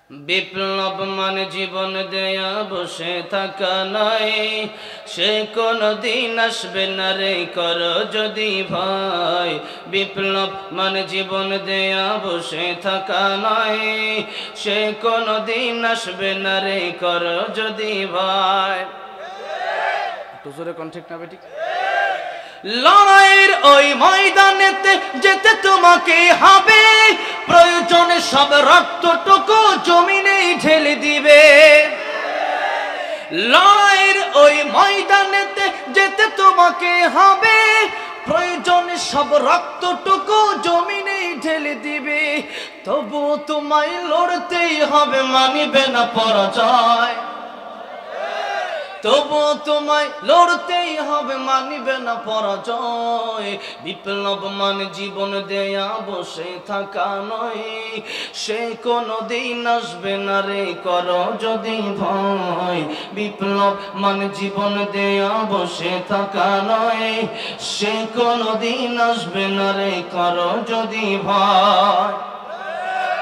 বিপ্লব মানে জীবন দেয়া বসে থাকা নয়, সে কোনদিন আসবে না রে কর যদি ভয়। বিপ্লব মানে জীবন দেয়া বসে থাকা নয়, সে কোনদিন আসবে না রে কর যদি ভয়। একটু জোরে কোন ঠিক না বেঠিক? লড়াইয়ের ওই ময়দানেতে যেতে তোমাকে হবে, প্রয়োজনে সব রক্তটুকু জমিনে ঢেলে দিবে। লড়াইয়ের ওই ময়দানেতে যেতে তোমাকে হবে, প্রয়োজনে সব রক্তটুকু জমিনে ঢেলে দিবে। তবু তোমায় লড়তেই হবে, মানিবে না পরাজয়। তবু তোমায় লড়তেই হবে, মানিবে না পরাজয়। বিপ্লব মানে জীবন দেয়া বসে থাকা নয়, সে কোনদিন আসবে না রে কর যদি ভয়। বিপ্লব মানে জীবন দেয়া বসে থাকা নয়, সে কোনদিন আসবে না রে কর যদি ভয়।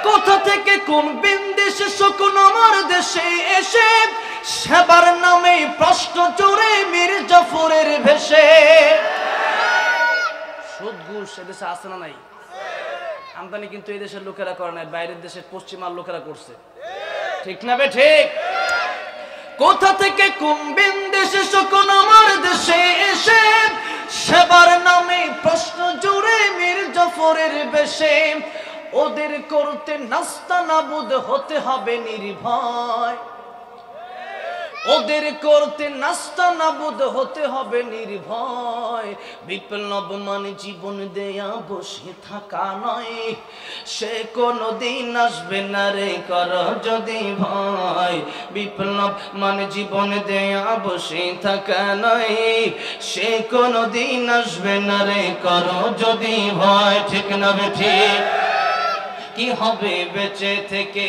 কোথা থেকে কোন বিন্দেশে শকুন আমার দেশে এসে, সেবার নামে প্রশ্ন জোরে মীর জাফরের ভেসে। সুদ ঘুষ এদেশে আছে না নাই? আমদানি কিন্তু এই দেশের লোকেরা করে নাই, বাইরের দেশের পশ্চিমার লোকেরা করছে, ঠিক না বে ঠিক? কোথা থেকে কোন বিন্দেশে শকুন আমার দেশে এসে, সেবার নামে প্রশ্ন জোরে মীর জাফরের ভেসে। ওদের করতে নাস্তানাবুদ হতে হবে নির্ভয়, ওদের করতে নাস্তানাবুদ হতে হবে নির্ভয়। বিপ্লব মানে জীবন দেয়া বসে থাকা নয়, সে কোনদিন আসবে না রে কর যদি ভয়। বিপ্লব মানে জীবন দেয়া বসে থাকা নয়, সে কোনদিন আসবে না রে কর যদি ভয়, ঠিক না বেঠিক? কি হবে বেঁচে থেকে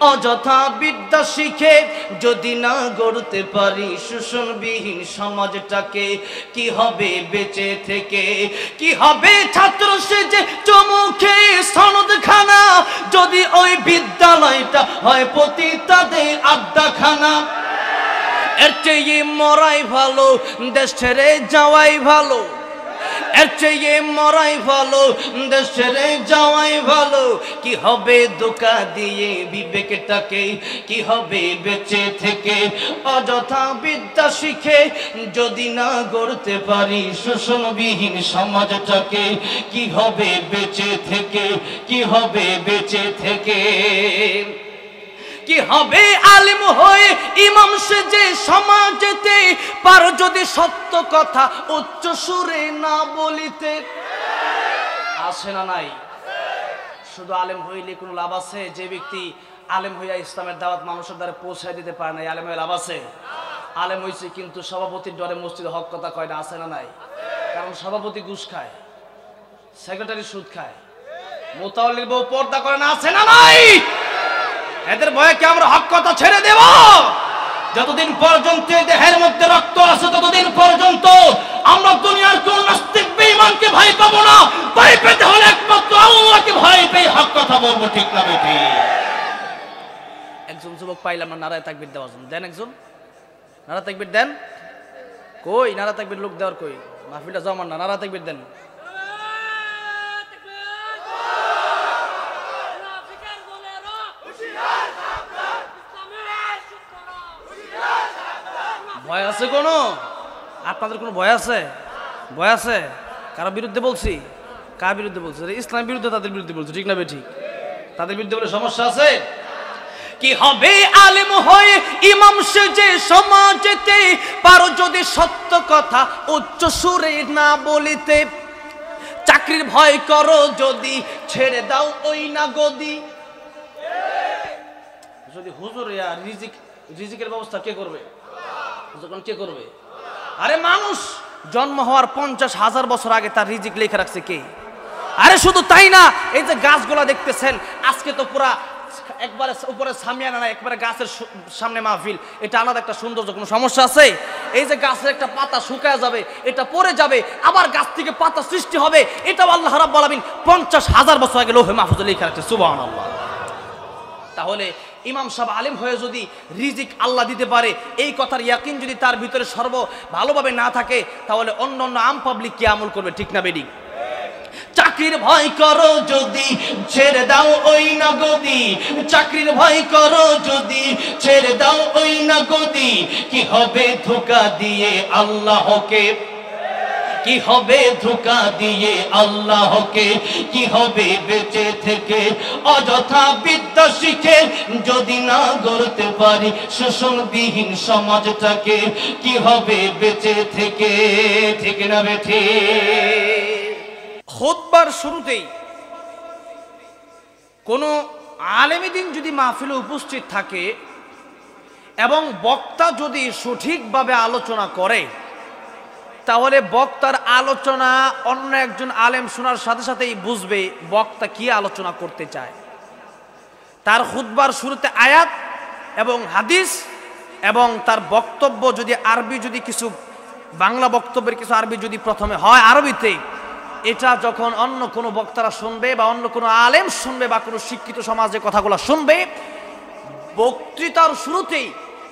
অযথা বিদ্যা শিখে, যদি না গড়তে পারি শোষণবিহীন সমাজটাকে? কি হবে বেঁচে থেকে, কি হবে ছাত্র সেজে চমুখে সনদখানা, যদি ওই বিদ্যালয়টা হয় পতিতাদের আড্ডাখানা? এর চেয়ে মরাই ভালো, দেশ ছেড়ে যাওয়াই ভালো। এর চেয়ে মরাই ভালো, দেশ ছেড়ে যাওয়াই ভালো। কি হবে ধোঁকা দিয়ে বিবেকটাকে, কি হবে বেঁচে থেকে অযথা বিদ্যা শিখে, যদি না গড়তে পারি শোষণবিহীন সমাজটাকে? কি হবে বেঁচে থেকে, কি হবে বেঁচে থেকে? কি হবে আলেম হয়ে ইমাম সেজে সমাজেতে, পারো যদি সত্য কথা উচ্চ সুরে না বলিতে? আছে না নাই? শুধু আলেম হইলে কোনো লাভ আছে? যে ব্যক্তি আলেম হইয়া ইসলামের দাওয়াত মানুষের দ্বারা পৌঁছায় দিতে পারে না, আলেম হয়ে লাভ আছে? আলেম হয়েছে কিন্তু সভাপতির ডরে মসজিদে হক কথা কয় না, আছে না নাই? কারণ সভাপতি ঘুষ খায়, সেক্রেটারি সুদ খায়, মোতাওয়াল্লির বউ পর্দা করে না, আছে না নাই? এদের ভয়ে কি আমরা হক কথা ছেড়ে দেব? যতদিন পর্যন্ত দেহের মধ্যে রক্ত আছে ততদিন পর্যন্ত আমরা দুনিয়ার কোন নাস্তিক বেঈমানকে ভয় পাবো না। ভয় পেতে হলে একমাত্র আল্লাহকে ভয় পেয়ে হক কথা বলবো, ঠিক না বেঠিক? একজন যুবক পাইলাম না নারায়ে তাকবীর দেওয়ার জন্য, দেন একজন নারায়ে তাকবীর দেন। কই নারায়ে তাকবীর লোক দেওয়ার কই? মাহফিলটা জমান না, নারায়ে তাকবীর দেন। ভয় আছে কোনো? আপনাদের কোনো ভয় আছে? ভয় আছে? কারো বিরুদ্ধে বলছি? কার বিরুদ্ধে বলছি? ইসলামের বিরুদ্ধে, তাদের বিরুদ্ধে বলছি, ঠিক না বেঠিক? তাদের বিরুদ্ধে বলে সমস্যা আছে? কি হবে আলেম হয়ে ইমাম সেজে সমাজেতে, পারো যদি সত্য কথা উচ্চ সুরে না বলিতে? চাকরির ভয় করো যদি, ছেড়ে দাও ওই না গদি। যদি হুজুর রিজিকের ব্যবস্থা কে করবে? যখন কে করবে? আরে মানুষ জন্ম হওয়ার 50,000 বছর আগে তার রিজিক লেখা রাখছে কে? আরে শুধু তাই না, এই যে গাছগুলা দেখতেছেন, আজকে তো পুরা একবারে উপরে সামিয়ানা না, একবারে গাছের সামনে মাহফিল, এটা আলাদা একটা সৌন্দর্য। কোনো সমস্যা আছে? এই যে গাছের একটা পাতা শুকায় যাবে, এটা পড়ে যাবে, আবার গাছ থেকে পাতা সৃষ্টি হবে, এটা আল্লাহ রাব্বুল আলামিন 50,000 বছর আগে লৌহে মাহফুজে লেখা রাখছে। সুবহানাল্লাহ। তাহলে ইমাম সাহেব আলেম হয়ে যদি রিজিক আল্লাহ দিতে পারে, এই কথার ইয়াকিন যদি তার ভিতরে ভালোভাবে না থাকে, তাহলে অন্য অন্য আম পাবলিক কি আমল করবে? ঠিক না বেডি? চাকরির ভয় করো যদি ছেড়ে দাও ওই নগদি, চাকরির ভয় করো যদি ছেড়ে দাও ওই নগদি, কি হবে ধোঁকা দিয়ে আল্লাহকে, কি হবে ধোঁকা দিয়ে আল্লাহকে, কি হবে বেঁচে থেকে অযথা বিদ্যা শিখে যদি না গড়তে পারি শোষণবিহীন সমাজটাকে, কি হবে বেঁচে থেকে? ঠিক না বেঠি? খুতবার শুরুতেই কোনো আলেম দ্বীন যদি মাহফিলে উপস্থিত থাকে এবং বক্তা যদি সঠিকভাবে আলোচনা করে, তাহলে বক্তার আলোচনা অন্য একজন আলেম শোনার সাথে সাথেই বুঝবে বক্তা কি আলোচনা করতে চায়। তার খুতবার শুরুতে আয়াত এবং হাদিস এবং তার বক্তব্য যদি আরবি, যদি কিছু বাংলা বক্তব্যের কিছু আরবি যদি প্রথমে হয় আরবিতে, এটা যখন অন্য কোনো বক্তারা শুনবে বা অন্য কোনো আলেম শুনবে বা কোনো শিক্ষিত সমাজে কথাগুলো শুনবে, বক্তৃতার শুরুতেই,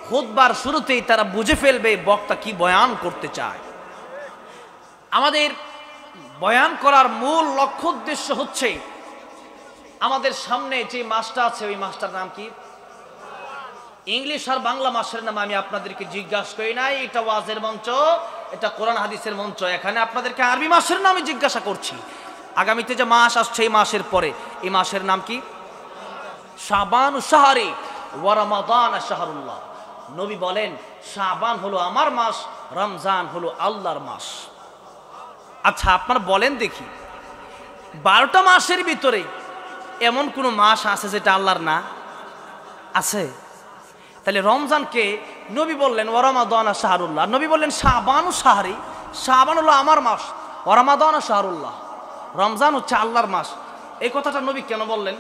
খুতবার শুরুতেই তারা বুঝে ফেলবে বক্তা কি বয়ান করতে চায়। আমাদের বয়ান করার মূল লক্ষ্য উদ্দেশ্য হচ্ছে, আমাদের সামনে যে মাসটা আছে ওই মাসটার নাম কি? ইংলিশ আর বাংলা মাসের নাম আমি আপনাদেরকে জিজ্ঞাসা করি নাই, এটা ওয়াজের মঞ্চ, এটা কোরআন হাদিসের মঞ্চ। এখানে আপনাদেরকে আরবি মাসের নামে জিজ্ঞাসা করছি। আগামীতে যে মাস আসছে এই মাসের পরে, এই মাসের নাম কি? শাবান শাহরি ওয়া রমাদান শাহরুল্লাহ। নবী বলেন শাবান হলো আমার মাস, রমজান হলো আল্লাহর মাস। আচ্ছা আপনারা বলেন দেখি, 12টা মাসের ভিতরে এমন কোন মাস আছে যেটা আল্লাহর না? আছে? তাহলে রমজানকে নবী বললেন ওয়া রমাদান শাহরুল্লাহ, নবী বললেন শাবান শাহরি, শাবান হলো আমার মাস, ওয়া রমাদান শাহরুল্লাহ, রমজান হচ্ছে আল্লাহর মাস। এই কথাটা নবী কেন বললেন?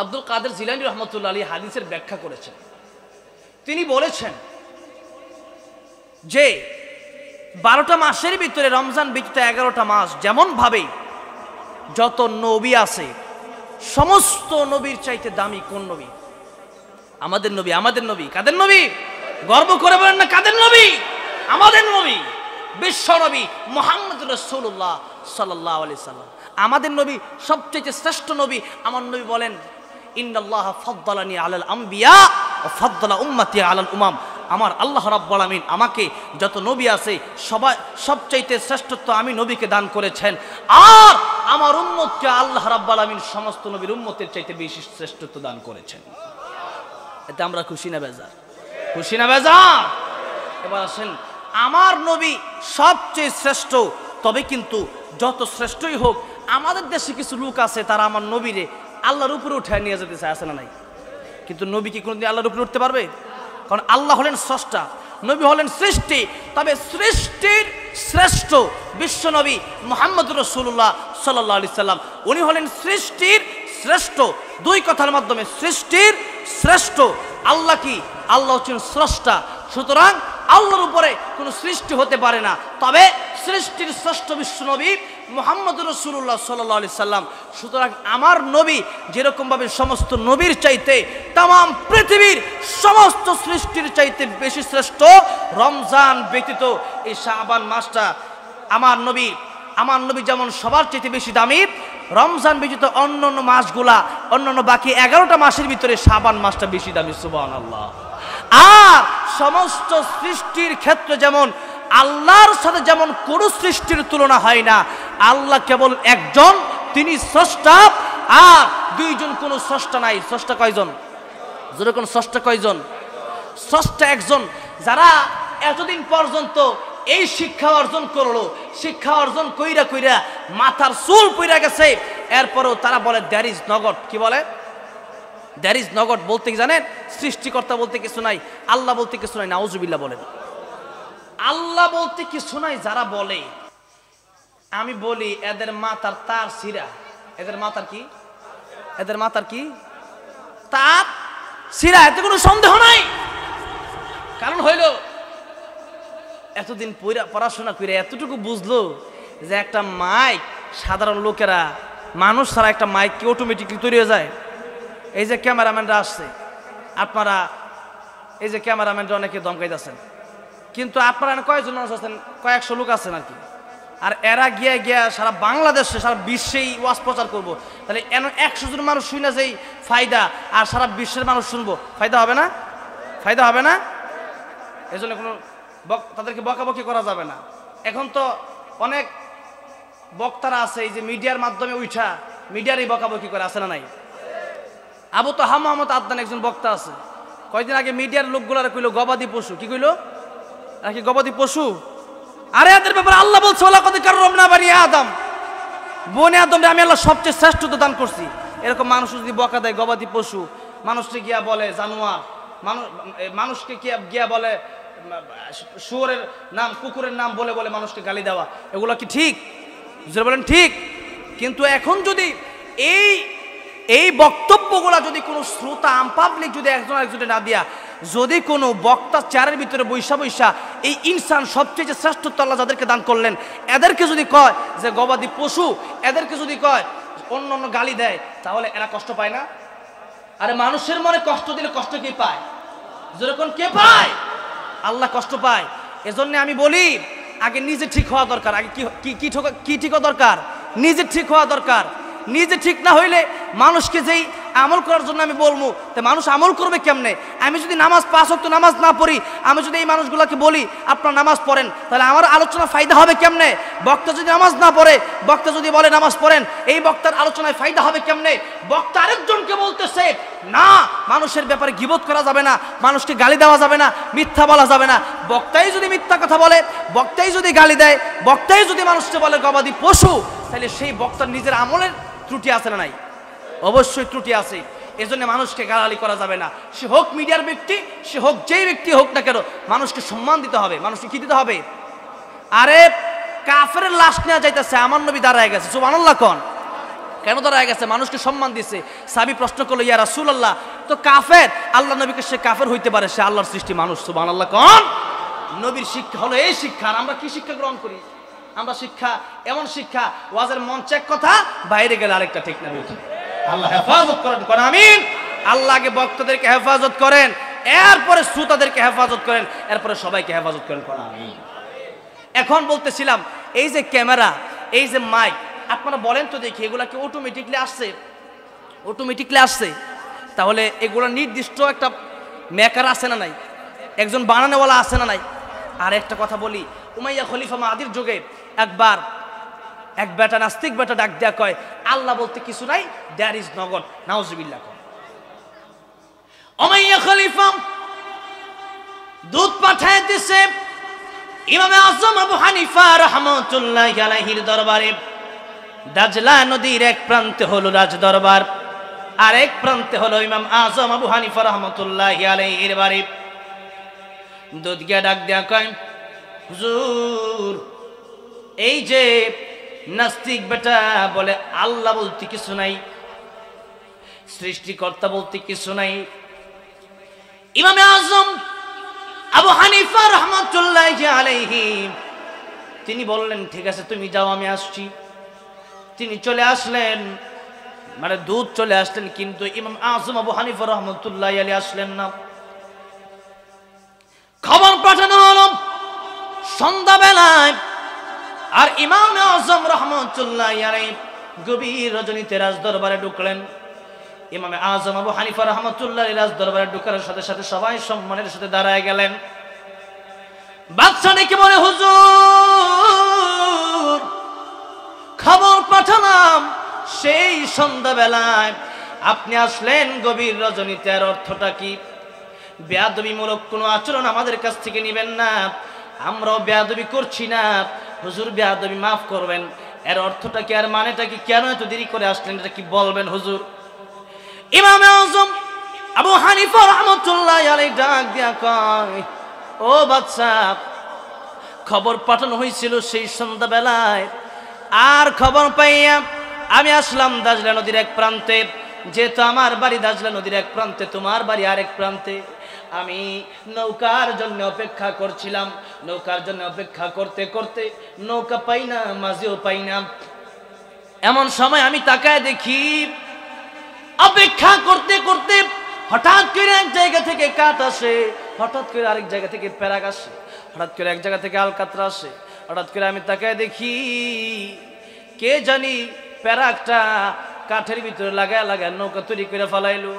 আব্দুল কাদের জিলানী রহমতুল্লাহ আলাইহি হাদিসের ব্যাখ্যা করেছেন। তিনি বলেছেন যে 12টা মাসের ভিতরে রমজান ব্যতীত 11টা মাস, যেমন ভাবে যত নবী আছে সমস্ত নবীর চাইতে দামি কোন নবী? আমাদের নবী। আমাদের নবী কাদের নবী? গর্ব করে বলেন না কাদের নবী? আমাদের নবী, বিশ্ব নবী মুহাম্মদ রাসূলুল্লাহ সাল্লাল্লাহু আলাইহি সাল্লাম। আমাদের নবী সবচেয়ে শ্রেষ্ঠ নবী। আমার নবী বলেন ইন্নাল্লাহা ফাদ্দালানি আলাল আম্বিয়া ওয়া ফাদ্দালা উম্মতি আলাল উমাম। আমার আল্লাহ রাব্বুল আলামিন আমাকে যত নবী আছে সবচাইতে শ্রেষ্ঠত্ব আমি নবীকে দান করেছেন, আর আমার উম্মতকে আল্লাহ রাব্বুল আলামিন সমস্ত নবীর উম্মতের চাইতে বেশি শ্রেষ্ঠত্ব দান করেছেন। এতে আমরা খুশি না বেজার? খুশি না বেজার? এবার আসেন, আমার নবী সবচেয়ে শ্রেষ্ঠ, তবে কিন্তু যত শ্রেষ্ঠই হোক আমাদের দেশে কিছু লোক আছে তারা আমার নবীরে আল্লাহর উপরে উঠে নিয়ে যেতে চায়, আছে না নাই? কিন্তু নবী কি কোনোদিন আল্লাহর উপরে উঠতে পারবে? কারণ আল্লাহ হলেন স্রষ্টা, নবী হলেন সৃষ্টি। তবে সৃষ্টির শ্রেষ্ঠ বিশ্ব নবী মুহাম্মদ রাসূলুল্লাহ সাল্লাল্লাহু আলাইহি সাল্লাম, উনি হলেন সৃষ্টির শ্রেষ্ঠ। দুই কথার মাধ্যমে সৃষ্টির শ্রেষ্ঠ। আল্লাহ কি? আল্লাহ হচ্ছেন স্রষ্টা, সুতরাং আল্লাহর উপরে কোনো সৃষ্টি হতে পারে না। তবে সৃষ্টির শ্রেষ্ঠ বিশ্ব নবী মুহাম্মদ রাসূলুল্লাহ সাল্লাল্লাহু আলাইহি সাল্লাম। সুতরাং আমার নবী যেরকমভাবে সমস্ত নবীর চাইতে তাম পৃথিবীর সমস্ত সৃষ্টির চাইতে বেশি শ্রেষ্ঠ, রমজান ব্যতীত এই শাবান মাসটা আমার নবী যেমন সবার চাইতে বেশি দামি, রমজান ব্যতীত অন্যান্য মাসগুলা, অন্যান্য বাকি 11টা মাসের ভিতরে শাবান মাসটা বেশি দামি। সুবহানাল্লাহ। আর সমস্ত সৃষ্টির ক্ষেত্রে যেমন আল্লাহর সাথে যেমন কোনো সৃষ্টির তুলনা হয় না, আল্লাহ কেবল একজন, তিনি স্রষ্টা, আর দুইজন কোনো স্রষ্টা নাই। স্রষ্টা কয়জন? যেরকম স্রষ্টা কয়জন? স্রষ্টা একজন। যারা এতদিন পর্যন্ত এই শিক্ষা অর্জন করলো, শিক্ষা অর্জন কইরা কইরা মাথার চুল পইরা গেছে, এরপরেও তারা বলে দ্যার ইজ নগট। কি বলে? দ্যার ইজ নগট বলতে কি জানেন? সৃষ্টিকর্তা বলতে কিছু নাই, আল্লাহ বলতে কিছু নাই। নাউজুবিল্লাহ বলেন। আল্লাহ বলতে কিছু নাই যারা বলে, আমি বলি এদের মাথার তার ছিঁড়া। এদের মাথার কি? এদের মাথার কি? তার ছিঁড়া, এতে কোনো সন্দেহ নাই। কারণ হইল এতদিন পড়াশোনা করে এতটুকু বুঝলো যে একটা মাইক, সাধারণ লোকেরা, মানুষ ছাড়া একটা মাইক কি অটোমেটিকলি তৈরি হয়ে যায়? এই যে ক্যামেরাম্যানরা আসছে, আপনারা এই যে ক্যামেরাম্যানরা অনেকে ধমকাইতেছেন, কিন্তু আপনারা কয়েকজন মানুষ আছেন, কয়েকশো লোক আছেন আর কি, আর এরা গিয়া গিয়া সারা বাংলাদেশে সারা বিশ্বেই ওয়াজ প্রচার করবো, তাহলে 100 জন মানুষ শুনে যেই ফায়দা, আর সারা বিশ্বের মানুষ শুনবো, ফায়দা হবে না? ফায়দা হবে না? এই জন্য কোনো তাদেরকে বকাবকি করা যাবে না। এখন তো অনেক বক্তারা আছে এই যে মিডিয়ার মাধ্যমে উঠা মিডিয়ারই বকাবকি করে, আছে না নাই? আবু তাহা মোহাম্মদ আদনান একজন বক্তা আছে, কয়েকদিন আগে মিডিয়ার লোকগুলার কইলো গবাদি পশু। কি কইলো? আর কি গবাদি পশু? আরে এদের ব্যাপারে আল্লাহ বলছে ওয়ালাকাদ কাররামনা বানি আদম, বনি আদমরে আমি আল্লাহ সবচেয়ে শ্রেষ্ঠত্ব দান করছি। এরকম মানুষ যদি বকা দেয় গবাদি পশু, মানুষকে গিয়া বলে জানোয়ার, মানুষকে গিয়া বলে শুয়োরের নাম, কুকুরের নাম বলে বলে মানুষকে গালি দেওয়া, এগুলো কি ঠিক? বুঝতে বলেন ঠিক? কিন্তু এখন যদি এই বক্তব্যগুলা যদি কোনো শ্রোতা আম পাবলিক যদি একজন একজনে না দিয়া, যদি কোনো বক্তা চেয়ারের ভিতরে বৈশা বৈশা এই ইনসান সবচেয়ে যে শ্রেষ্ঠত্ব আল্লাহ যাদেরকে দান করলেন এদেরকে যদি কয় যে গবাদি পশু, এদেরকে যদি কয় অন্য অন্য গালি দেয়, তাহলে এরা কষ্ট পায় না? আরে মানুষের মনে কষ্ট দিলে কষ্ট কে পায়? যেরকম কে পায়? আল্লাহ কষ্ট পায়। এজন্য আমি বলি আগে নিজে ঠিক হওয়া দরকার। আগে কি ঠিক হওয়া দরকার? নিজে ঠিক হওয়া দরকার। নিজে ঠিক না হইলে মানুষকে যেই আমল করার জন্য আমি বলবো, তো মানুষ আমল করবে কেমনে? আমি যদি নামাজ 5 ওয়াক্ত নামাজ না পড়ি, আমি যদি এই মানুষগুলোকে বলি আপনারা নামাজ পড়েন, তাহলে আমার আলোচনা ফায়দা হবে কেমনে? বক্তা যদি নামাজ না পড়ে, বক্তা যদি বলে নামাজ পড়েন, এই বক্তার আলোচনায় ফায়দা হবে কেমনে? বক্তা আরেকজনকে বলতেছে না মানুষের ব্যাপারে গীবত করা যাবে না, মানুষকে গালি দেওয়া যাবে না, মিথ্যা বলা যাবে না। বক্তাই যদি মিথ্যা কথা বলে, বক্তাই যদি গালি দেয়, বক্তাই যদি মানুষকে বলে গবাদি পশু, তাহলে সেই বক্তার নিজের আমলের ত্রুটি আছে না নাই? অবশ্যই ত্রুটি আছে। এজন্য মানুষকে গালাগালি করা যাবে না। সে হোক মিডিয়ার ব্যক্তি, সে হোক যেই ব্যক্তি হোক না কেন, মানুষকে সম্মান দিতে হবে। মানুষকে কি দিতে হবে? আরে কাফেরের লাশ নেওয়া যাইতেছে, আমার নবী দাঁড়ায় গেছে, সুবহানাল্লাহ কোন? কেন দাঁড়ায় গেছে? মানুষকে সম্মান দিছে। সাহাবী প্রশ্ন করলো ইয়া রাসূলুল্লাহ, তো কাফের, আল্লাহ নবীকে সে কাফের হইতে পারে, সে আল্লাহর সৃষ্টি মানুষ, সুবহানাল্লাহ কোন? নবীর শিক্ষা হলো এই শিক্ষা। আর আমরা কি শিক্ষা গ্রহণ করি? আমরা শিক্ষা এমন শিক্ষা, ওয়াজের মঞ্চে এক কথা, বাইরে গেলে আরেকটা। ঠিক না? আল্লাহ হেফাজত করেন, কোন আমিন। আল্লাহ আগে বক্তাদেরকে হেফাজত করেন, এরপরে শ্রোতাদেরকে হেফাজত করেন, এরপরে সবাইকে হেফাজত করেন, কোন আমিন। এখন বলতেছিলাম এই যে ক্যামেরা, এই যে মাইক, আপনারা বলেন তো দেখি এগুলা কি অটোমেটিকলি আসছে? অটোমেটিকলি আসছে? তাহলে এগুলো নির্দিষ্ট একটা মেকার আছে না নাই? একজন বানানোওয়ালা আছে না নাই? আর একটা কথা বলি, উমাইয়া খলিফা মাদির যুগে একবার এক বেটা, নাস্তিক বেটা ডাক দেয়া কয় আল্লাহ বলতে কিছু নাই, দেয়ার ইজ নো গড, নাউজুবিল্লাহ। উমাইয়া খলিফা দূত পাঠায় দিছে ইমামে আযম আবু হানিফা রাহমাতুল্লাহি আলাইহির দরবারে। দাজলা নদীর এক প্রান্তে হলো রাজ দরবার, আর এক প্রান্তে হলো ইমাম আযম আবু হানিফা রাহমাতুল্লাহি আলাইহির বাড়ি। দূত গিয়া ডাক দেয়া কয় হুজুর, এই যে নাস্তিক বেটা বলে আল্লাহ বলতে কিছু নাই, সৃষ্টিকর্তা বলতে কিছু নাই। ইমামে আযম আবু হানিফা রাহমাতুল্লাহি আলাইহি তিনি বললেন ঠিক আছে তুমি যাও, আমি আসছি। তিনি চলে আসলেন, মানে দূত চলে আসলেন, কিন্তু ইমাম আযম আবু হানিফা রাহমাতুল্লাহি আলাইহি আসলেন না। খবর পাঠানো হলো সন্ধ্যাবেলায়, আর ইমাম আযম রাহমাতুল্লাহি আলাইহি গভীর রজনীতে রাজ দরবারে ঢুকলেন। ইমাম আযম আবু হানিফা রাহমাতুল্লাহি আলাইহি রাজ দরবারে ঢোকার সাথে সাথে সবাই সম্মানের সাথে দাঁড়ায় গেলেন। বাদশা ডেকে বলে হুজুর, খবর পাঠালাম সেই সন্ধ্যাবেলায় আপনি আসলেন গভীর রজনীতে, আর অর্থটা কি? বেয়াদবিমূলক কোনো আচরণ আমাদের কাছ থেকে নেবেন না, আমরাও বেয়াদবি করছি না, হুজুর বেয়াদবি মাফ করবেন। এর অর্থটা কি, আর মানেটা কি? কেন এত দেরি করে আসলেন, এটা কি বলবেন হুজুর? ইমাম আযম আবু হানিফা রাহমাতুল্লাহি আলাইহি ডাক দিয়া কয় ও বাদশা, খবর পাঠানো হয়েছিল সেই সন্ধ্যাবেলায়, আর খবর পাইয়া আমি আসলাম দাজলা নদীর এক প্রান্তে। যেহেতু আমার বাড়ি দাজলা নদীর এক প্রান্তে, তোমার বাড়ি আরেক প্রান্তে, আমি নৌকার জন্য অপেক্ষা করছিলাম। নৌকার জন্য অপেক্ষা করতে করতে নৌকা পাই না, মাঝিও পাই না। এমন সময় আমি তাকায় দেখি অপেক্ষা করতে করতে হঠাৎ করে এক জায়গা থেকে কাঠ আসে, হঠাৎ করে আরেক জায়গা থেকে প্যারাক আসে, হঠাৎ করে এক জায়গা থেকে আলকাতরা আসে। হঠাৎ করে আমি তাকায় দেখি কে জানি প্যারাকটা কাঠের ভিতরে লাগায় লাগায় নৌকা তৈরি করে ফেলাইলো,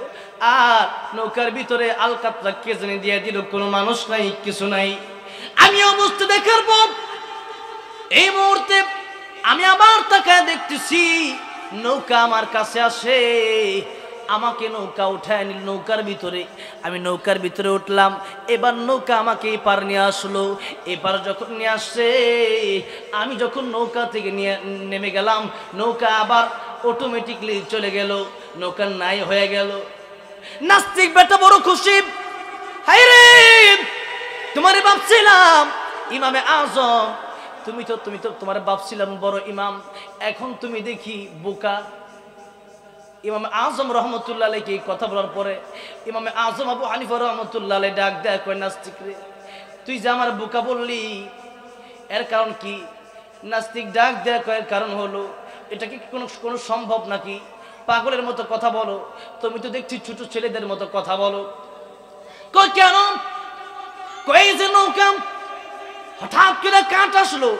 আর নৌকার ভিতরে আলকাতরা কে জানি দিয়ে দিল। কোনো মানুষ নাই, কিছু নাই। আমি অবস্থা দেখার পর এই মুহূর্তে আমি আবার তাকায় দেখতেছি নৌকা আমার কাছে আসে, আমাকে নৌকা উঠায় নিল নৌকার ভিতরে। আমি নৌকার ভিতরে উঠলাম, এবার নৌকা আমাকে এপার নিয়ে আসলো। এপার যখন নিয়ে আসছে, আমি যখন নৌকা থেকে নেমে গেলাম, নৌকা আবার অটোমেটিকলি চলে গেল, নৌকা নাই হয়ে গেল। নাস্তিক বেটা বড় খুশি, হাই রে তোমারে ভাবছিলাম ইমামে আজম, তুমি তো তোমার ভাবছিলাম বড় ইমাম, এখন তুমি দেখি বোকা। ইমাম আজম রহমতুল্লাহ আলাইহি কথা বলার পরে ইমাম আজম আবু হানিফা রহমতুল্লাহ আলাইহি ডাক দেয়, কয় নাস্তিক রে, তুই যে আমার বোকা বললি এর কারণ কি? নাস্তিক ডাক দেয়, কয় কারণ হলো এটা কি কোনো সম্ভব নাকি? পাগলের মতো কথা বলো, তুমি তো দেখছি ছোট ছেলেদের মতো কথা বলো। কই কেন? কই যে নৌকা হঠাৎ করে কাঠ আসলো,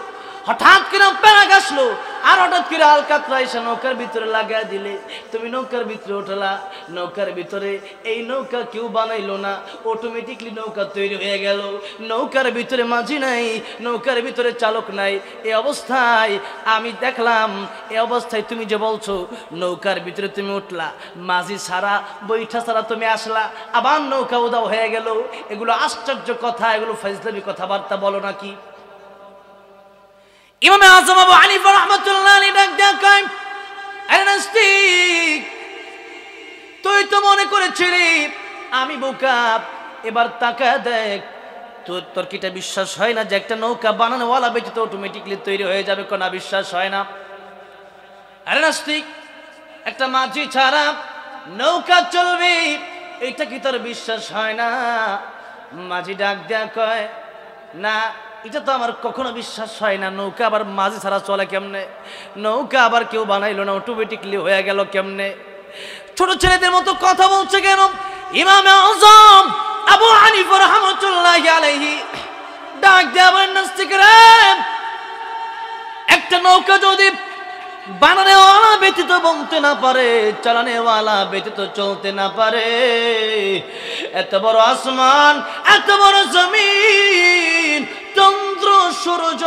হঠাৎ করে প্যারাক আসলো, আর হঠাৎ করে আলকাতরা এসে নৌকার ভিতরে লাগাই দিলে, তুমি নৌকার ভিতরে উঠলা। নৌকার ভিতরে এই নৌকা কেউ বানাইলো না, অটোমেটিকলি নৌকা তৈরি হয়ে গেল। নৌকার ভিতরে মাঝি নাই, নৌকার ভিতরে চালক নাই। এই অবস্থায় আমি দেখলাম, এই অবস্থায় তুমি যে বলছো নৌকার ভিতরে তুমি উঠলা, মাঝি ছাড়া বৈঠা ছাড়া তুমি আসলা, আবার নৌকা উদাও হয়ে গেল। এগুলো আশ্চর্য কথা, এগুলো ফাজলামি কথাবার্তা বলো নাকি? ইমাম আজম আবু হানিফা রাহমাতুল্লাহ আলাইহি ডাক দেয়া কয়, আরে নাস্তিক, তুই তো মনে করেছিলি আমি বোকা, এবার তাকায় দেখ, তোর কিটা বিশ্বাস হয় না যে একটা নৌকা বানানোওয়ালা ব্যতীত অটোমেটিকলি তৈরি হয়ে যাবে? কোন বিশ্বাস হয় না? আরে নাস্তিক, একটা মাঝি ছাড়া নৌকা চলবে, এটা কি তোর বিশ্বাস হয় না? মাঝি ডাক দেয়া কয়, না, এটা তো আমার কখনো বিশ্বাস হয় না। নৌকা আবার মাঝি ছাড়া চলে কেমনে? নৌকা আবার কেউ বানাইলো না, অটোমেটিকলি হয়ে গেল কেমনে? ছোট ছেলেদের মতো কথা বলছে কেন? ইমাম আজম আবু হানিফা রাহমাতুল্লাহি আলাইহি ডাক দেয়া বলেন, নাস্তিক রে, একটা নৌকা যদি বানানেওয়ালা ব্যতীত বলতে না পারে, চালানেওয়ালা ব্যতীত চলতে না পারে, এত বড় আসমান, এত বড় জমিন, চন্দ্র সূর্য,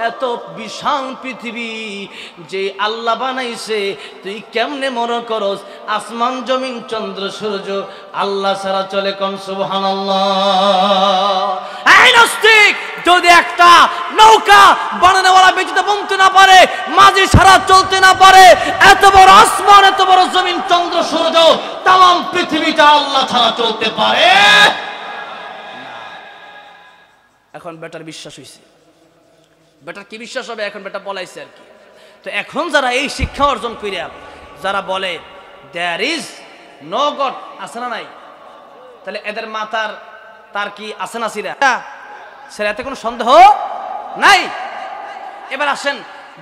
এত বিশাল পৃথিবী যে আল্লাহ বানাইছে, তুই কেমনে মনে করস আসমান জমিন চন্দ্র সূর্য আল্লাহ ছাড়া চলে? কোন সুবহানাল্লাহ। এই নাস্তিক, যদি একটা নৌকা বানানোওয়ালা ব্যতীত বলতে না পারে, মাঝি ছাড়া চলতে না পারে, এত বড় আসমান, এত বড় জমিন চন্দ্র সূর্য, তাম পৃথিবীটা আল্লাহ ছাড়া চলতে পারে? এখন বেটার বিশ্বাস হয়েছে। বেটার কি বিশ্বাস হবে? এখন বেটা বলাইছে আর কি। তো এখন যারা এই শিক্ষা অর্জন করিয়া যারা বলে দেয়ার ইজ নো গড, আছে না নাই, তাহলে এদের মাথার তার কি আছে না সিরা? সেটা এতে কোনো সন্দেহ নাই। এবার আসেন,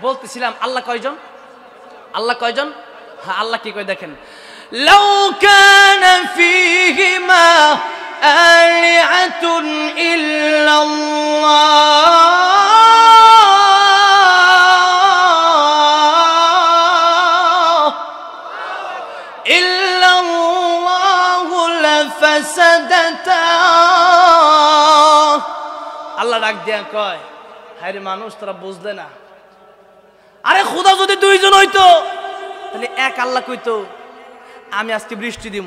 বলতেছিলাম আল্লাহ কয়জন? আল্লাহ কয়জন? হ্যাঁ, আল্লাহ কি কয় দেখেন, লাউ কানা ফীহিমা আলিহাতুন ইল্লাল্লাহু লাফাসাদাতা। আল্লাহ ডাক দিয়া কয়, হায় রে মানুষ, তোরা বুঝলে না? আরে খোদা যদি দুইজন হইতো তাহলে এক আল্লাহ কইতো আমি আজকে বৃষ্টি দিব,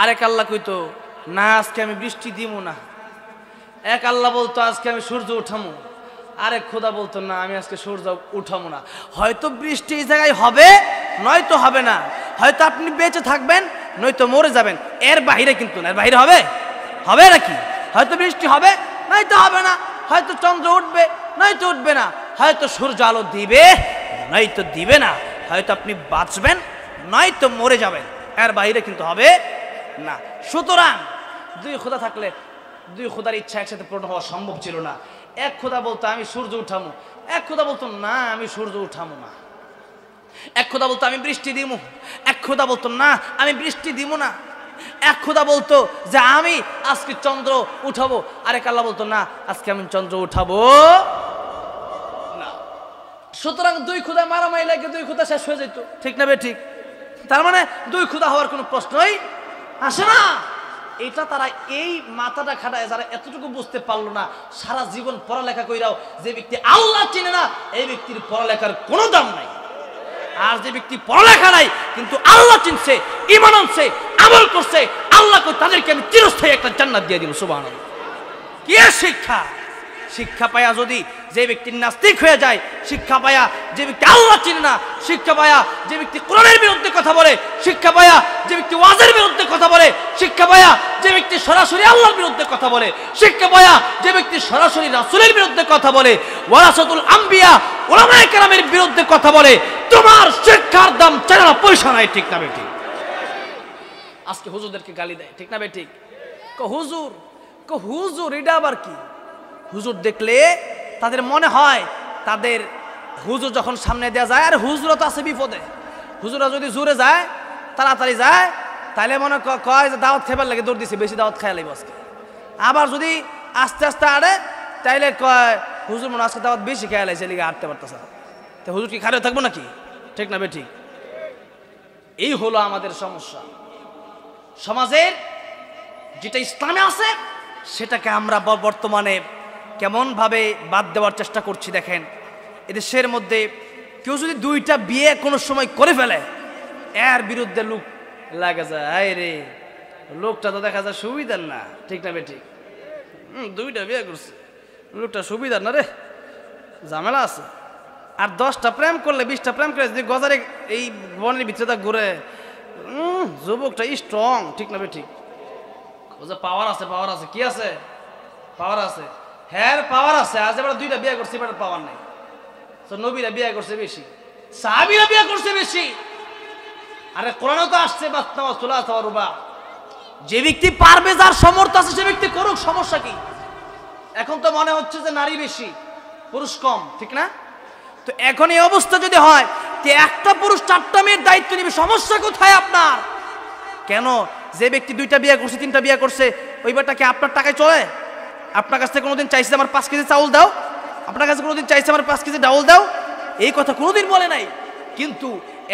আরেক আল্লাহ কইতো না আজকে আমি বৃষ্টি দিব না। এক আল্লাহ বলতো আজকে আমি সূর্য উঠামো, আরেক খোদা বলতো না আমি আজকে সূর্য উঠামো না। হয়তো বৃষ্টি এই জায়গায় হবে, নয়তো হবে না। হয়তো আপনি বেঁচে থাকবেন, নয়তো মরে যাবেন। এর বাহিরে কিন্তু না। এর বাহিরে হবে? হবে নাকি? হয়তো বৃষ্টি হবে, নয়তো হবে না। হয়তো চন্দ্র উঠবে, নয়তো উঠবে না। হয়তো সূর্য আলো দিবে, নয়তো দিবে না। হয়তো আপনি বাঁচবেন, নয়তো মরে যাবেন। এর বাইরে কিন্তু হবে না। সুতরাং দুই খোদা থাকলে দুই খোদার ইচ্ছা একসাথে পূর্ণ হওয়া সম্ভব ছিল না। এক খোদা বলতো আমি সূর্য উঠামো, এক খোদা বলতো না আমি সূর্য উঠামো না। এক খোদা বলতো আমি বৃষ্টি দিব, এক খোদা বলতো না আমি বৃষ্টি দিব না, এক খোদা বলতো যে আমি আজকে চন্দ্র উঠাবো, আরেক আল্লাহ বলতো না আজকে আমি চন্দ্র উঠাবো না। সুতরাং দুই খোদা মারামারি লাগে দুই খোদা শেষ হয়ে যেত, ঠিক না বে ঠিক? তার মানে দুই খোদা হওয়ার কোনো প্রশ্নই আসে না। এটা তারা এই মাথাটা খাটায় যারা এতটুকু বুঝতে পারলো না, সারা জীবন পড়ালেখা কইরাও যে ব্যক্তি আল্লাহ চিনে না এই ব্যক্তির পড়ালেখার কোনো দাম নাই। আর যে ব্যক্তি পড়ালেখা নাই কিন্তু আল্লাহ চিনছে, ঈমান আনছে, আমল করছে, আল্লাহ কই তাদেরকে আমি চিরস্থায়ী একটা জান্নাত দিয়ে দিব। সুবহানাল্লাহ। কি শিক্ষা! শিক্ষা পায়া যদি যে ব্যক্তি নাস্তিক হয়ে যায়, শিক্ষা পায়া যে ব্যক্তি আল্লাহ চিনে না, শিক্ষা পায়া যে ব্যক্তি কোরআনের বিরুদ্ধে কথা বলে, শিক্ষা পায়া যে ব্যক্তি ওয়াজের বিরুদ্ধে কথা বলে, শিক্ষা পায়া যে ব্যক্তি সরাসরি আল্লাহর বিরুদ্ধে কথা বলে, শিক্ষা পায়া যে ব্যক্তি সরাসরি রাসূলের বিরুদ্ধে কথা বলে, ওয়ারাসাতুল আম্বিয়া উলামায়ে কেরামের বিরুদ্ধে কথা বলে, তোমার শিক্ষার দাম চায় না, পয়সা নাই, ঠিক না বেঠিক? আজকে হুজুরদেরকে গালি দেয়, ঠিক না বেঠিক? হুজুর এটা আবার কি? হুজুর দেখলে তাদের মনে হয় তাদের হুজুর যখন সামনে দেওয়া যায়, আর হুজুরা তো আছে বিপদে, হুজুরা যদি জোরে যায় তাড়াতাড়ি যায় তাহলে মনে কয় যে দাওয়াত খাইবার লাগে দৌড় দিছে, বেশি দাওয়াত খাইয়া লাগবে আজকে। আবার যদি আস্তে আস্তে আড়ে তাইলে কয় হুজুর মনে আজকে দাওয়াত বেশি খেয়াল আছে লিগে হাঁটতে পারতেছে। তো হুজুর কি খারাপ থাকবো নাকি? ঠিক না বেঠিক? এই হলো আমাদের সমস্যা। সমাজের যেটা ইসলামে আছে সেটাকে আমরা বর্তমানে কেমনভাবে বাদ দেওয়ার চেষ্টা করছি। দেখেন, এদেশের মধ্যে কেউ যদি দুইটা বিয়ে কোনো সময় করে ফেলে, এর বিরুদ্ধে লোক লাগে যায়, আয় রে লোকটা তো দেখা যায় সুবিধার না, ঠিক না বেঠিক? দুইটা বিয়ে করছে, লোকটা সুবিধার না রে, ঝামেলা আছে। আর 10টা প্রেম করলে 20টা প্রেম করে যদি গজারে এই বনের ভিতরে ঘুরে, যুবকটা স্ট্রং, ঠিক না বেঠিক? পাওয়ার আছে, পাওয়ার আছে, কি আছে? পাওয়ার আছে, হ্যাঁ পাওয়ার আছে। আজ এবার 2টা বিয়ে করছে, এবার পাওয়ার নেই। তো নবীরা বিয়ে করছে বেশি, সাহাবীরা বিয়ে করছে বেশি। আরে কোরআনে তো আসছে যে ব্যক্তি পারবে, যার সামর্থ্য আছে সে ব্যক্তি করুক, সমস্যা কি? এখন তো মনে হচ্ছে যে নারী বেশি পুরুষ কম, ঠিক না? তো এখন এই অবস্থা যদি হয় যে একটা পুরুষ 4টা মেয়ের দায়িত্ব নেবে, সমস্যা কোথায় আপনার? কেন? যে ব্যক্তি 2টা বিয়ে করছে 3টা বিয়ে করছে, ওই ব্যাপারটা কি আপনার টাকায় চলে? আপনার কাছ থেকে কোনোদিন চাইছে আমার 5 কেজি চাউল দাও? আপনার কাছে কোনোদিন চাইছে আমার 5 কেজি ডাউল দাও? এই কথা কোনোদিন বলে নাই। কিন্তু